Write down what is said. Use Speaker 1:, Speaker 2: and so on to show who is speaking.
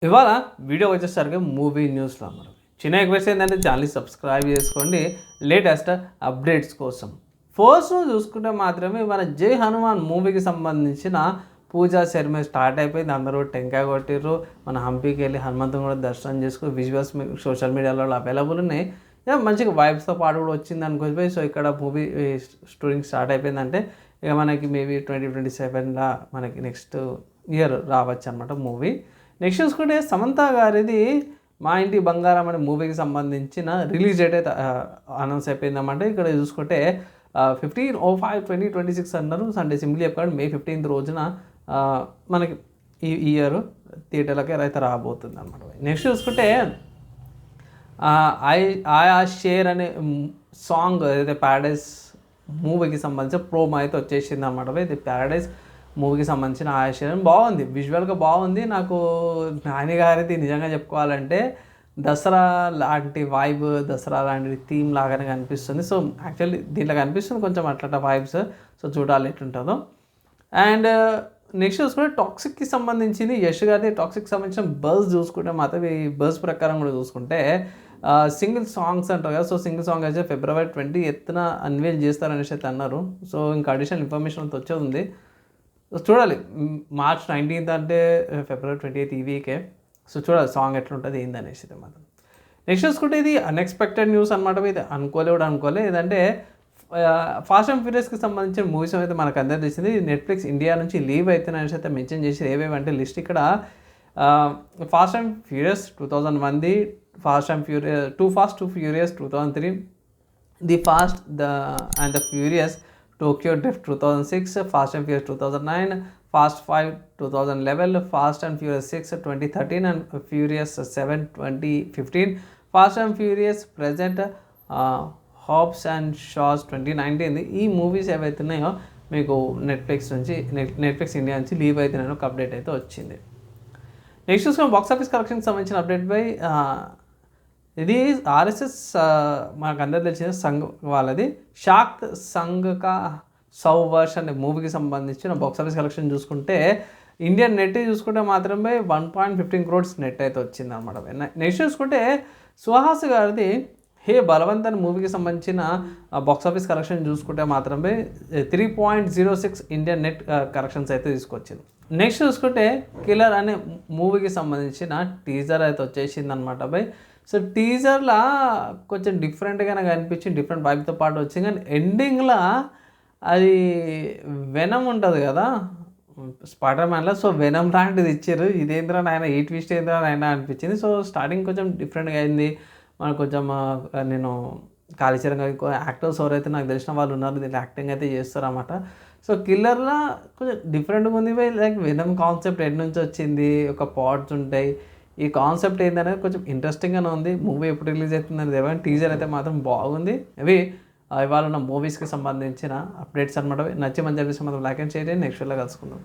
Speaker 1: ఇవాళ వీడియో వచ్చేసరికి మూవీ న్యూస్లో మనం చిన్న రిక్వెస్ట్ ఏంటంటే ఛానల్ని సబ్స్క్రైబ్ చేసుకోండి లేటెస్ట్ అప్డేట్స్ కోసం. ఫస్ట్ చూసుకుంటే మాత్రమే మన జై హనుమాన్ మూవీకి సంబంధించిన పూజా సెరమనీ స్టార్ట్ అయిపోయింది. అందరూ టెంకాయ కొట్టిర్రు. మన హంపీకి వెళ్ళి హనుమంతుని కూడా దర్శనం చేసుకుని విజువల్స్ సోషల్ మీడియాలో అవైలబుల్ ఉన్నాయి. మంచిగా వైబ్స్తో పాటు కూడా వచ్చింది అనుకోవచ్చు. సో ఇక్కడ మూవీ షూటింగ్ స్టార్ట్ అయిపోయిందంటే ఇక మనకి మేబీ 2027లా మనకి నెక్స్ట్ ఇయర్ రావచ్చు అనమాట మూవీ. నెక్స్ట్ చూసుకుంటే సమంత గారిది మా ఇంటి బంగారం అనే మూవీకి సంబంధించిన రిలీజ్ డేట్ అయితే అనౌన్స్ అయిపోయిందన్నమాట. ఇక్కడ చూసుకుంటే 15/05/2026 అన్నారు. సండే సింప్లీ చెప్పాడు మే 15th రోజున మనకి ఈ ఇయర్ థియేటర్లకి అయితే రాబోతుంది అనమాట. నెక్స్ట్ చూసుకుంటే ఆయా షేర్ అనే సాంగ్ ఏదైతే ప్యారడైజ్ మూవీకి సంబంధించిన ప్రోమో అయితే వచ్చేసింది అనమాట. ఇది ప్యారడైజ్ మూవీకి సంబంధించిన ఆయా షేర్ బాగుంది, విజువల్గా బాగుంది. నాకు నాని గారిది నిజంగా చెప్పుకోవాలంటే దసరా లాంటి వైబ్, దసరా లాంటి థీమ్ లాగానే కనిపిస్తుంది. సో యాక్చువల్లీ దీంట్లో కనిపిస్తుంది కొంచెం అట్లా వైబ్స్. సో చూడాలి ఎట్లుంటుందో. అండ్ నెక్స్ట్ చూసుకుంటే టాక్సిక్కి సంబంధించింది యష్ గారిది. టాక్సిక్కి సంబంధించిన బజ్ చూసుకుంటే మాత్రం ఈ బజ్ ప్రకారం కూడా చూసుకుంటే సింగిల్ సాంగ్స్ అంటారు కదా. సో సింగిల్ సాంగ్ అయితే February 20th అన్వేల్ చేస్తారనేసి అయితే అన్నారు. సో ఇంకా అడిషనల్ ఇన్ఫర్మేషన్ అంతా వచ్చేది ఉంది. చూడాలి. March 19th అంటే February 20th ఈ వీకే. సో చూడాలి సాంగ్ ఎట్లుంటుంది ఏందనేసి అయితే మాత్రం. నెక్స్ట్ చూసుకుంటే ఇది అన్ఎక్స్పెక్టెడ్ న్యూస్ అనమాట. ఇది అనుకోలే ఏదంటే ఫాస్ట్ అండ్ ఫ్యూరియస్కి సంబంధించిన మూవీస్ అయితే మనకు అందరూ తెలిసింది. నెట్ఫ్లిక్స్ ఇండియా నుంచి లీవ్ అవుతున్నాయని అయితే మెన్షన్ చేసి ఏవేవంటే లిస్ట్ ఇక్కడ ఫాస్ట్ అండ్ ఫ్యూరియస్ 2001ది, fast and furious two fast two furious 2003, the fast and the furious Tokyo drift 2006, fast and furious 2009, fast 5 2011, fast and furious 6 2013 and furious 7 2015, fast and furious present Hobbs and Shaw's 2019. ఈ movies ఏవైతే ఉన్నాయో మీకు Netflix India నుంచి leave అవుతున్నాయని ఒక update అయితే వచ్చింది. Next చూసుకున్న బాక్స్ ఆఫీస్ కలెక్షన్కి సంబంధించిన అప్డేట్ పై ఇది ఆర్ఎస్ఎస్ మనకు అందరూ తెలిసిన సంఘ్ వాళ్ళది షాక్ సంఘ్ కా సౌ వర్ష్ అనే మూవీకి సంబంధించిన బాక్స్ ఆఫీస్ కలెక్షన్ చూసుకుంటే ఇండియన్ నెట్ చూసుకుంటే మాత్రమే 1.15 crores నెట్ అయితే వచ్చింది అనమాట. నెక్స్ట్ చూసుకుంటే సుహాస్ గారిది హే బలవంత్ అనే మూవీకి సంబంధించిన బాక్స్ ఆఫీస్ కలెక్షన్ చూసుకుంటే మాత్రమే 3.06 ఇండియన్ నెట్ కలెక్షన్స్ అయితే తీసుకొచ్చింది. నెక్స్ట్ చూసుకుంటే కిల్లర్ అనే మూవీకి సంబంధించిన టీజర్ అయితే వచ్చేసింది అనమాట బై. సో టీజర్లో కొంచెం డిఫరెంట్గా నాకు అనిపించింది, డిఫరెంట్ వైబ్తో పాటు వచ్చింది. కానీ ఎండింగ్లో అది వెనమ్ ఉంటుంది కదా స్పైడర్ మ్యాన్లో. సో వెనమ్ లాంటిది ఇచ్చారు. ఇదేంద్రా నాయన ఈ ట్విస్ట్ ఏంద్రా నాయన అనిపించింది. సో స్టార్టింగ్ కొంచెం డిఫరెంట్గా అయింది. మనకు కొంచెం నేను కాళీచరణ్ యాక్టర్స్ ఎవరైతే నాకు తెలిసిన వాళ్ళు ఉన్నారు దీంట్లో యాక్టింగ్ అయితే చేస్తారన్నమాట. సో కిల్లర్లో కొంచెం డిఫరెంట్గా ఉంది. లైక్ వెనమ్ కాన్సెప్ట్ ఎడ్ నుంచి వచ్చింది, ఒక పార్ట్స్ ఉంటాయి. ఈ కాన్సెప్ట్ ఏంటనేది కొంచెం ఇంట్రెస్టింగ్గానే ఉంది. మూవీ ఎప్పుడు రిలీజ్ అవుతుందని ఏమైనా టీజర్ అయితే మాత్రం బాగుంది. అవి ఇవాళ ఉన్న మూవీస్కి సంబంధించిన అప్డేట్స్ అనమాట. నచ్చి మంచి అనిపిస్తే మాత్రం లైక్ అండ్ షేర్ చేయండి. నెక్స్ట్ వీడియోలో కలుసుకుందాం.